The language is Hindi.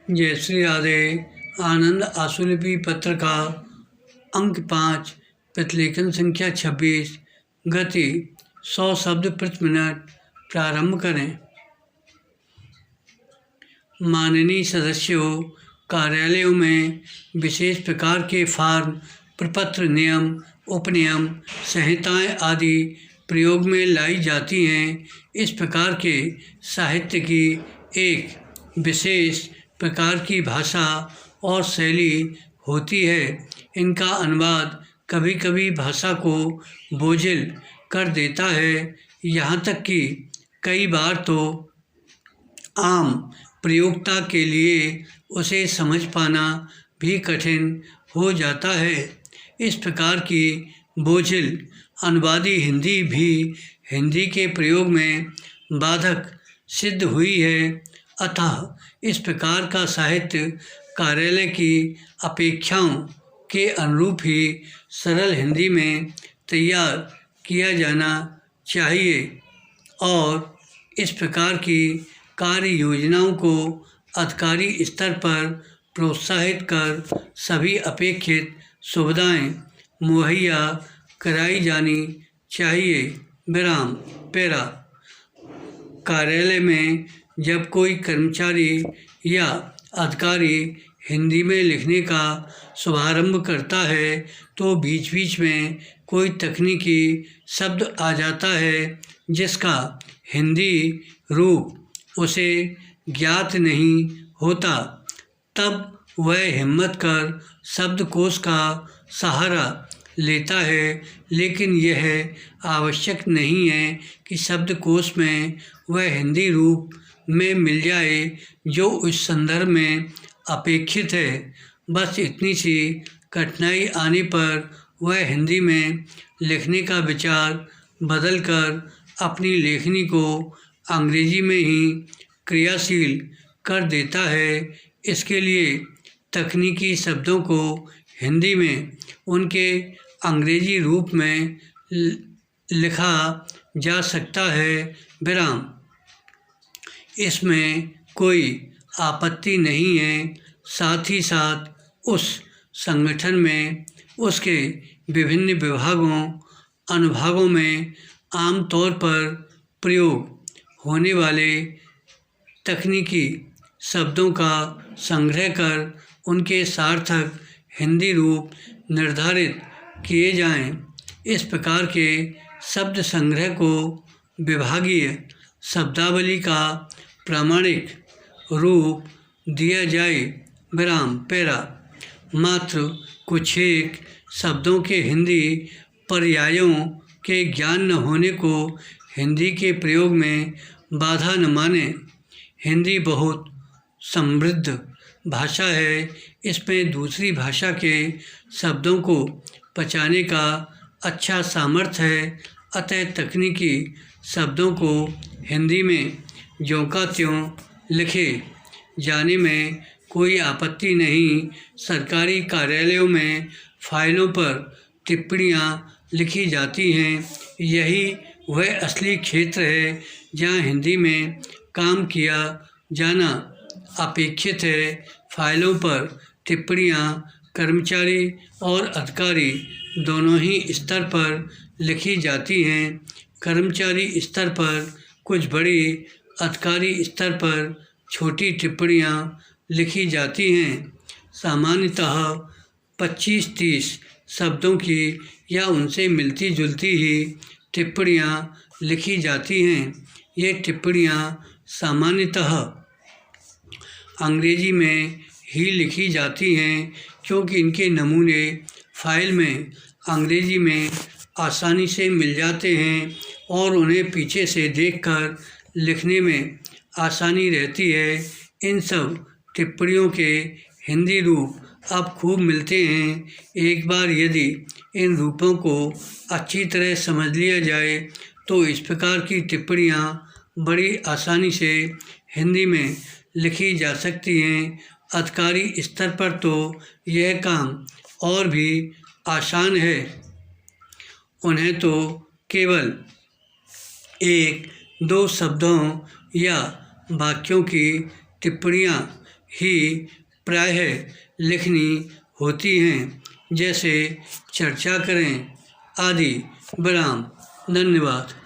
जयश्री राधे। आनंद आशुलिपि पत्र का अंक 5, प्रतिलेखन संख्या 26, गति 100 शब्द प्रति मिनट। प्रारंभ करें। माननीय सदस्यों, कार्यालयों में विशेष प्रकार के फॉर्म, प्रपत्र, नियम, उपनियम, संहिताएं आदि प्रयोग में लाई जाती हैं। इस प्रकार के साहित्य की एक विशेष प्रकार की भाषा और शैली होती है। इनका अनुवाद कभी कभी भाषा को बोझिल कर देता है, यहाँ तक कि कई बार तो आम प्रयोक्ता के लिए उसे समझ पाना भी कठिन हो जाता है। इस प्रकार की बोझिल अनुवादी हिंदी भी हिंदी के प्रयोग में बाधक सिद्ध हुई है। अतः इस प्रकार का साहित्य कार्यालय की अपेक्षाओं के अनुरूप ही सरल हिंदी में तैयार किया जाना चाहिए और इस प्रकार की कार्य योजनाओं को अधिकारी स्तर पर प्रोत्साहित कर सभी अपेक्षित सुविधाएं मुहैया कराई जानी चाहिए। विराम। पैरा। कार्यालय में जब कोई कर्मचारी या अधिकारी हिंदी में लिखने का शुभारंभ करता है तो बीच बीच में कोई तकनीकी शब्द आ जाता है जिसका हिंदी रूप उसे ज्ञात नहीं होता। तब वह हिम्मत कर शब्दकोश का सहारा लेता है, लेकिन यह आवश्यक नहीं है कि शब्दकोश में वह हिंदी रूप में मिल जाए जो उस संदर्भ में अपेक्षित है। बस इतनी सी कठिनाई आने पर वह हिंदी में लिखने का विचार बदलकर अपनी लेखनी को अंग्रेजी में ही क्रियाशील कर देता है। इसके लिए तकनीकी शब्दों को हिंदी में उनके अंग्रेजी रूप में लिखा जा सकता है। विराम। इसमें कोई आपत्ति नहीं है। साथ ही साथ उस संगठन में उसके विभिन्न विभागों अनुभागों में आमतौर पर प्रयोग होने वाले तकनीकी शब्दों का संग्रह कर उनके सार्थक हिंदी रूप निर्धारित किए जाएं। इस प्रकार के शब्द संग्रह को विभागीय शब्दावली का प्रामाणिक रूप दिया जाए। विराम। पैरा। मात्र कुछ एक शब्दों के हिंदी पर्यायों के ज्ञान न होने को हिंदी के प्रयोग में बाधा न माने। हिंदी बहुत समृद्ध भाषा है। इसमें दूसरी भाषा के शब्दों को पचाने का अच्छा सामर्थ्य है। अतः तकनीकी शब्दों को हिंदी में ज्यों का त्यों लिखे जाने में कोई आपत्ति नहीं। सरकारी कार्यालयों में फाइलों पर टिप्पणियाँ लिखी जाती हैं। यही वह असली क्षेत्र है जहाँ हिंदी में काम किया जाना अपेक्षित है। फाइलों पर टिप्पणियाँ कर्मचारी और अधिकारी दोनों ही स्तर पर लिखी जाती हैं। कर्मचारी स्तर पर कुछ बड़ी, अधिकारी स्तर पर छोटी टिप्पणियाँ लिखी जाती हैं। सामान्यतः 25-30 शब्दों की या उनसे मिलती जुलती ही टिप्पणियाँ लिखी जाती हैं। ये टिप्पणियाँ सामान्यतः अंग्रेजी में ही लिखी जाती हैं क्योंकि इनके नमूने फाइल में अंग्रेजी में आसानी से मिल जाते हैं और उन्हें पीछे से देखकर लिखने में आसानी रहती है। इन सब टिप्पणियों के हिंदी रूप अब खूब मिलते हैं। एक बार यदि इन रूपों को अच्छी तरह समझ लिया जाए तो इस प्रकार की टिप्पणियाँ बड़ी आसानी से हिंदी में लिखी जा सकती हैं। अधिकारी स्तर पर तो यह काम और भी आसान है। उन्हें तो केवल 1-2 शब्दों या वाक्यों की टिप्पणियाँ ही प्रायः लिखनी होती हैं, जैसे चर्चा करें आदि। विराम। धन्यवाद।